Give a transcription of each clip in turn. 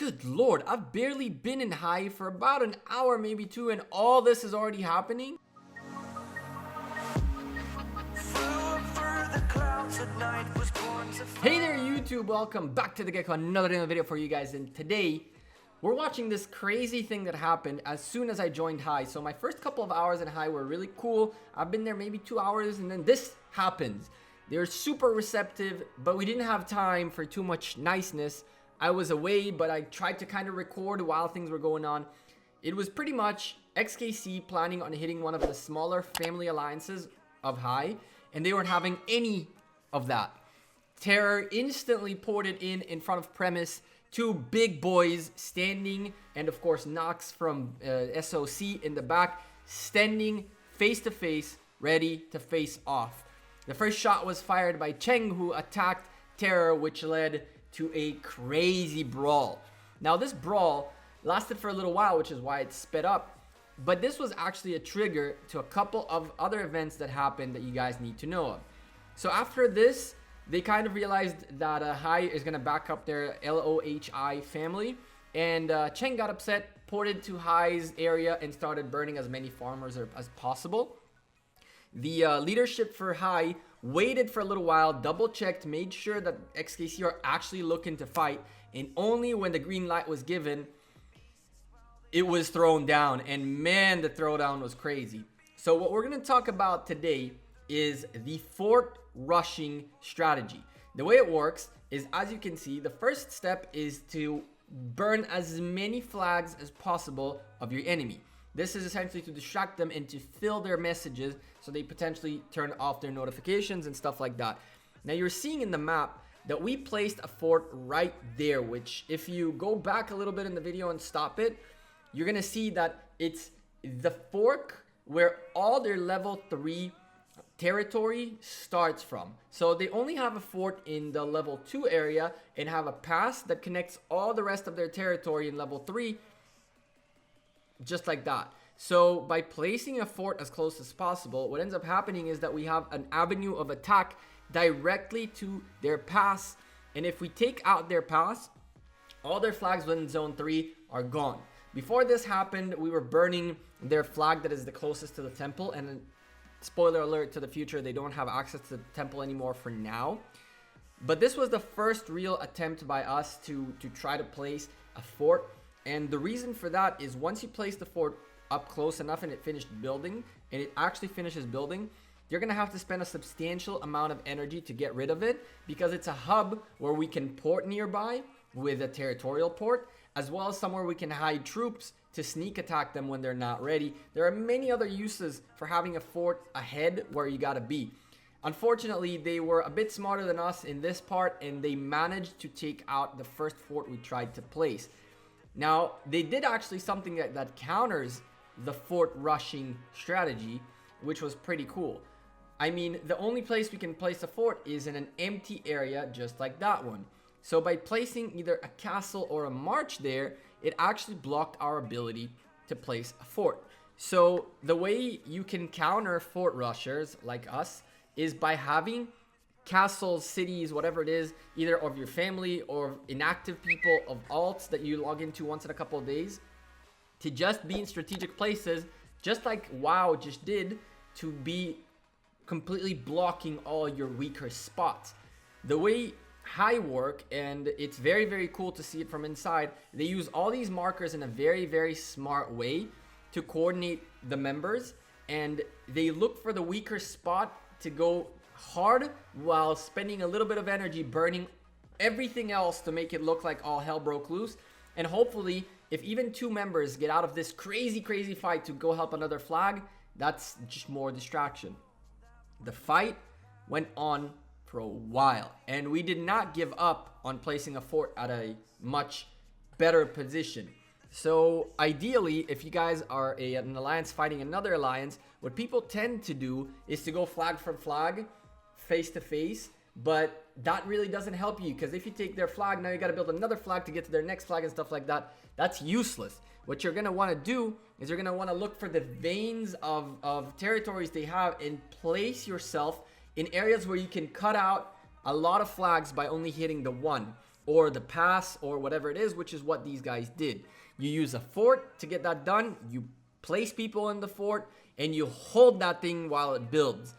Good lord, I've barely been in high for about an hour, maybe two, and all this is already happening? Hey there YouTube, welcome back to the Gekko, another day in the video for you guys, and today we're watching this crazy thing that happened as soon as I joined high. So my first couple of hours in high were really cool. I've been there maybe 2 hours and then this happens. They're super receptive, but we didn't have time for too much niceness. I was away, but I tried to kind of record while things were going on. It was pretty much XKC planning on hitting one of the smaller family alliances of high, and they weren't having any of that. Terror instantly ported in front of premise. Two big boys standing, and of course Nox from SOC in the back, standing face to face, ready to face off. The first shot was fired by Cheng, who attacked Terror, which led to a crazy brawl. Now this brawl lasted for a little while, which is why it sped up, but this was actually a trigger to a couple of other events that happened that you guys need to know of. So after this, they kind of realized that High is going to back up their LOHI family, and Cheng got upset, ported to High's area, and started burning as many farmers as possible. The leadership for High waited for a little while, double-checked, made sure that XKC are actually looking to fight, and only when the green light was given, it was thrown down, and man, the throwdown was crazy. So what we're going to talk about today is the fort rushing strategy. The way it works is, as you can see, the first step is to burn as many flags as possible of your enemy. This is essentially to distract them and to fill their messages so they potentially turn off their notifications and stuff like that. Now you're seeing in the map that we placed a fort right there, which if you go back a little bit in the video and stop it, you're gonna see that it's the fork where all their level 3 territory starts from. So they only have a fort in the level 2 area and have a pass that connects all the rest of their territory in level 3, just like that. So by placing a fort as close as possible, what ends up happening is that we have an avenue of attack directly to their pass, and if we take out their pass, all their flags within zone 3 are gone. Before this happened, we were burning their flag that is the closest to the temple, and spoiler alert to the future, they don't have access to the temple anymore for now. But this was the first real attempt by us to try to place a fort. And the reason for that is once you place the fort up close enough and it finished building, and it actually finishes building, you're going to have to spend a substantial amount of energy to get rid of it, because it's a hub where we can port nearby with a territorial port, as well as somewhere we can hide troops to sneak attack them when they're not ready. There are many other uses for having a fort ahead where you gotta be. Unfortunately, they were a bit smarter than us in this part, and they managed to take out the first fort we tried to place. Now, they did actually something that counters the fort rushing strategy, which was pretty cool. I mean, the only place we can place a fort is in an empty area just like that one. So by placing either a castle or a march there, it actually blocked our ability to place a fort. So the way you can counter fort rushers like us is by having castles, cities, whatever it is, either of your family or inactive people of alts that you log into once in a couple of days, to just be in strategic places, just like WoW just did, to be completely blocking all your weaker spots. The way High work, and it's very, very cool to see it from inside, they use all these markers in a very, very smart way to coordinate the members, and they look for the weaker spot to go hard while spending a little bit of energy burning everything else to make it look like all hell broke loose. And hopefully, if even 2 members get out of this crazy fight to go help another flag, that's just more distraction. The fight went on for a while, and we did not give up on placing a fort at a much better position. So ideally, if you guys are an alliance fighting another alliance, what people tend to do is to go flag for flag, face to face, but that really doesn't help you, because if you take their flag, now you got to build another flag to get to their next flag and stuff like that. That's useless. What you're going to want to do is you're going to want to look for the veins of territories they have and place yourself in areas where you can cut out a lot of flags by only hitting the one. or the pass or whatever it is, which is what these guys did. You use a fort to get that done. You place people in the fort and you hold that thing while it builds.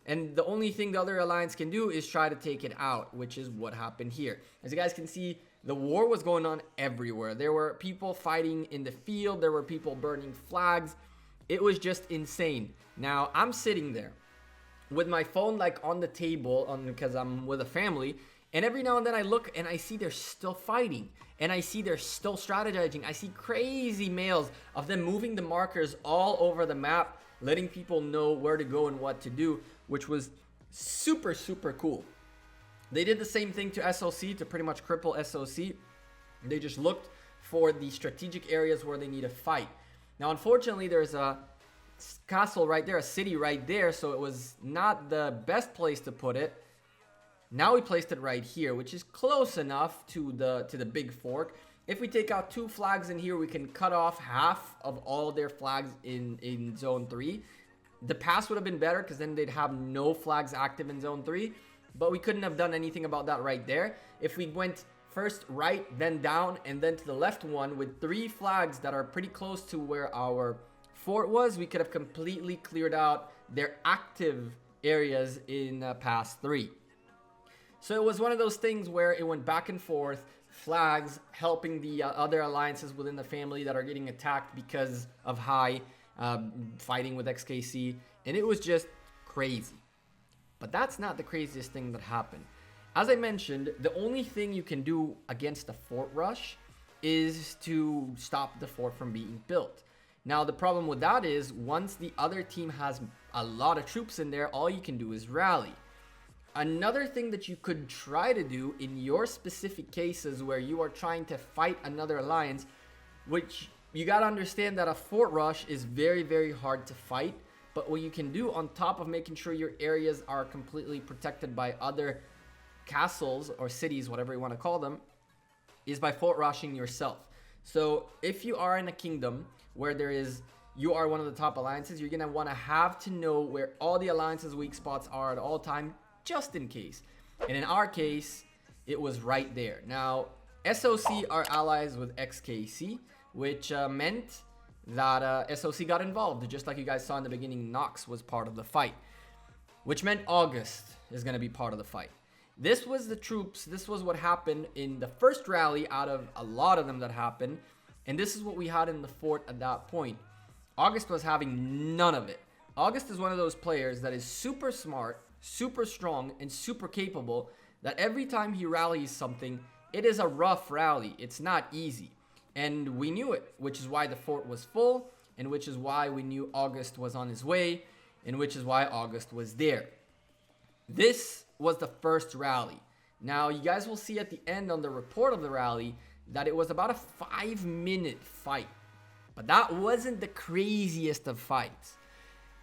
And the only thing the other alliance can do is try to take it out, which is what happened here. As you guys can see, the war was going on everywhere. There were people fighting in the field. There were people burning flags. It was just insane. Now, I'm sitting there with my phone like on the table because I'm with a family. And every now and then I look and I see they're still fighting. And I see they're still strategizing. I see crazy mails of them moving the markers all over the map, letting people know where to go and what to do, which was super, super cool. They did the same thing to SOC to pretty much cripple SOC. They just looked for the strategic areas where they need to fight. Now, unfortunately, there's a castle right there, a city right there, so it was not the best place to put it. Now we placed it right here, which is close enough to the big fork. If we take out 2 flags in here, we can cut off half of all their flags in zone 3. The pass would have been better because then they'd have no flags active in zone 3, but we couldn't have done anything about that right there. If we went first right, then down, and then to the left one with 3 flags that are pretty close to where our fort was, we could have completely cleared out their active areas in pass 3. So it was one of those things where it went back and forth, flags helping the other alliances within the family that are getting attacked because of high fighting with XKC, and it was just crazy. But that's not the craziest thing that happened. As I mentioned, the only thing you can do against a fort rush is to stop the fort from being built. Now, the problem with that is once the other team has a lot of troops in there, all you can do is rally. Another thing that you could try to do in your specific cases where you are trying to fight another alliance, which you got to understand that a fort rush is very, very hard to fight. But what you can do on top of making sure your areas are completely protected by other castles or cities, whatever you want to call them, is by fort rushing yourself. So if you are in a kingdom where you are one of the top alliances, you're going to want to have to know where all the alliances' weak spots are at all time, just in case. And in our case, it was right there. Now, SOC are allies with XKC, which meant that SOC got involved. Just like you guys saw in the beginning, Nox was part of the fight, which meant August is going to be part of the fight. This was the troops. This was what happened in the first rally out of a lot of them that happened. And this is what we had in the fort at that point. August was having none of it. August is one of those players that is super smart, super strong, and super capable, that every time he rallies something, it is a rough rally. It's not easy. And we knew it, which is why the fort was full, and which is why we knew August was on his way, and which is why August was there. This was the first rally. Now, you guys will see at the end on the report of the rally that it was about a 5-minute fight. But that wasn't the craziest of fights.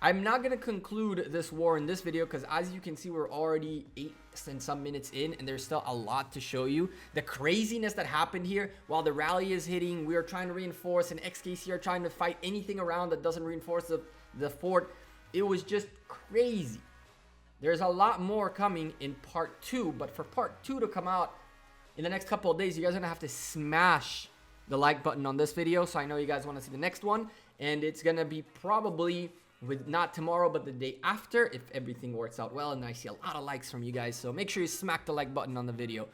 I'm not going to conclude this war in this video because as you can see, we're already 8 and some minutes in and there's still a lot to show you. The craziness that happened here while the rally is hitting, we are trying to reinforce, and XKC are trying to fight anything around that doesn't reinforce the fort. It was just crazy. There's a lot more coming in part 2, but for part 2 to come out in the next couple of days, you guys are going to have to smash the like button on this video. So I know you guys want to see the next one, and it's going to be probably with not tomorrow, but the day after, if everything works out well, and I see a lot of likes from you guys. So make sure you smack the like button on the video.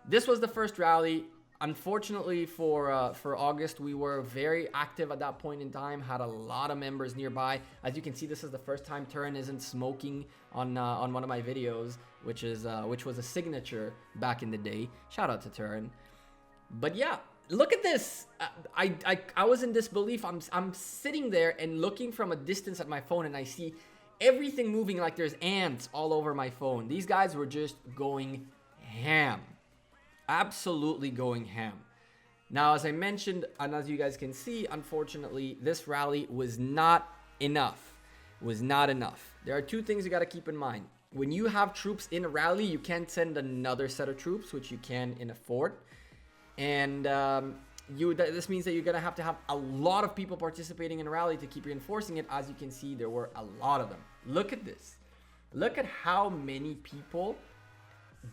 This was the first rally. Unfortunately for August, we were very active at that point in time, had a lot of members nearby. As you can see, this is the first time Turin isn't smoking on one of my videos, which was a signature back in the day. Shout out to Turin. But yeah, look at this. I was in disbelief. I'm sitting there and looking from a distance at my phone, and I see everything moving like there's ants all over my phone. These guys were just going ham. Absolutely going ham. Now, as I mentioned, and as you guys can see, unfortunately, this rally was not enough. Was not enough. There are two things you got to keep in mind. When you have troops in a rally, you can't send another set of troops, which you can in a fort. And this means that you're going to have a lot of people participating in a rally to keep reinforcing it. As you can see, there were a lot of them. Look at this. Look at how many people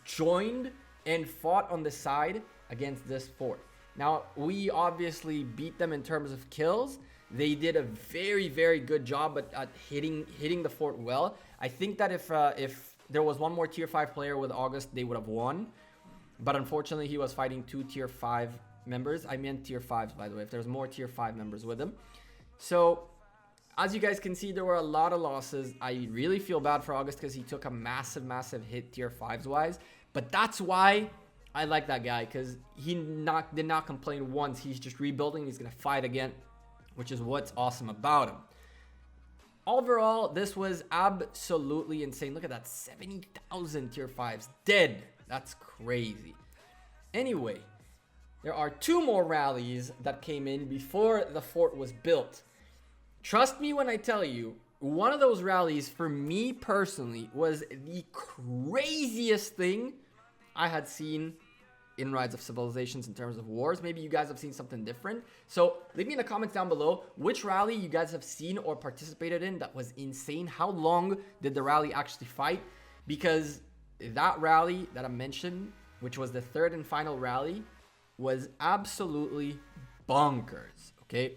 joined and fought on the side against this fort. Now, we obviously beat them in terms of kills. They did a very, very good job at hitting the fort well. I think that if there was one more tier 5 player with August, they would have won. But unfortunately, he was fighting 2 tier 5 members. I meant tier 5s, by the way, if there's more tier 5 members with him. So, as you guys can see, there were a lot of losses. I really feel bad for August because he took a massive, massive hit tier 5s wise. But that's why I like that guy, because he did not complain once. He's just rebuilding. He's going to fight again, which is what's awesome about him. Overall, this was absolutely insane. Look at that, 70,000 tier 5s dead. That's crazy. Anyway, there are 2 more rallies that came in before the fort was built. Trust me when I tell you, one of those rallies for me personally was the craziest thing I had seen in Rise of Civilizations in terms of wars. Maybe you guys have seen something different. So leave me in the comments down below which rally you guys have seen or participated in that was insane. How long did the rally actually fight? Because that rally that I mentioned, which was the 3rd and final rally, was absolutely bonkers, okay?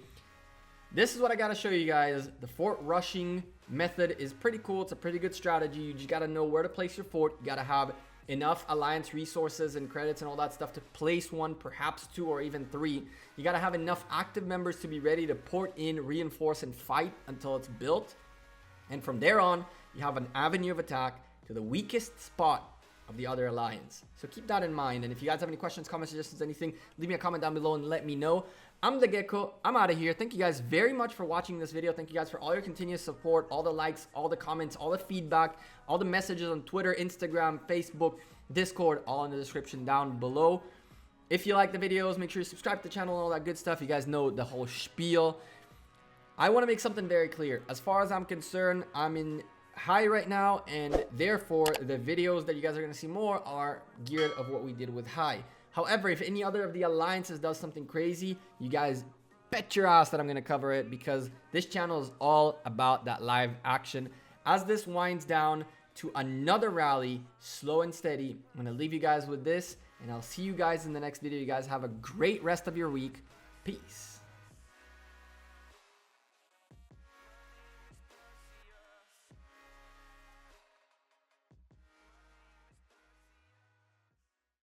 This is what I gotta show you guys. The fort rushing method is pretty cool. It's a pretty good strategy. You just gotta know where to place your fort. You gotta have enough alliance resources and credits and all that stuff to place 1, perhaps 2, or even 3. You gotta have enough active members to be ready to port in, reinforce, and fight until it's built. And from there on, you have an avenue of attack to the weakest spot of the other alliance. So keep that in mind. And if you guys have any questions, comments, suggestions, anything, leave me a comment down below and let me know. I'm the Gekko. I'm out of here. Thank you guys very much for watching this video. Thank you guys for all your continuous support, all the likes, all the comments, all the feedback, all the messages on Twitter, Instagram, Facebook, Discord, all in the description down below. If you like the videos, make sure you subscribe to the channel and all that good stuff. You guys know the whole spiel. I want to make something very clear. As far as I'm concerned, I'm in high right now, and therefore the videos that you guys are going to see more are geared of what we did with high. However, if any other of the alliances does something crazy, you guys bet your ass that I'm going to cover it, because this channel is all about that live action. As this winds down to another rally, slow and steady, I'm going to leave you guys with this, and I'll see you guys in the next video. You guys have a great rest of your week. Peace.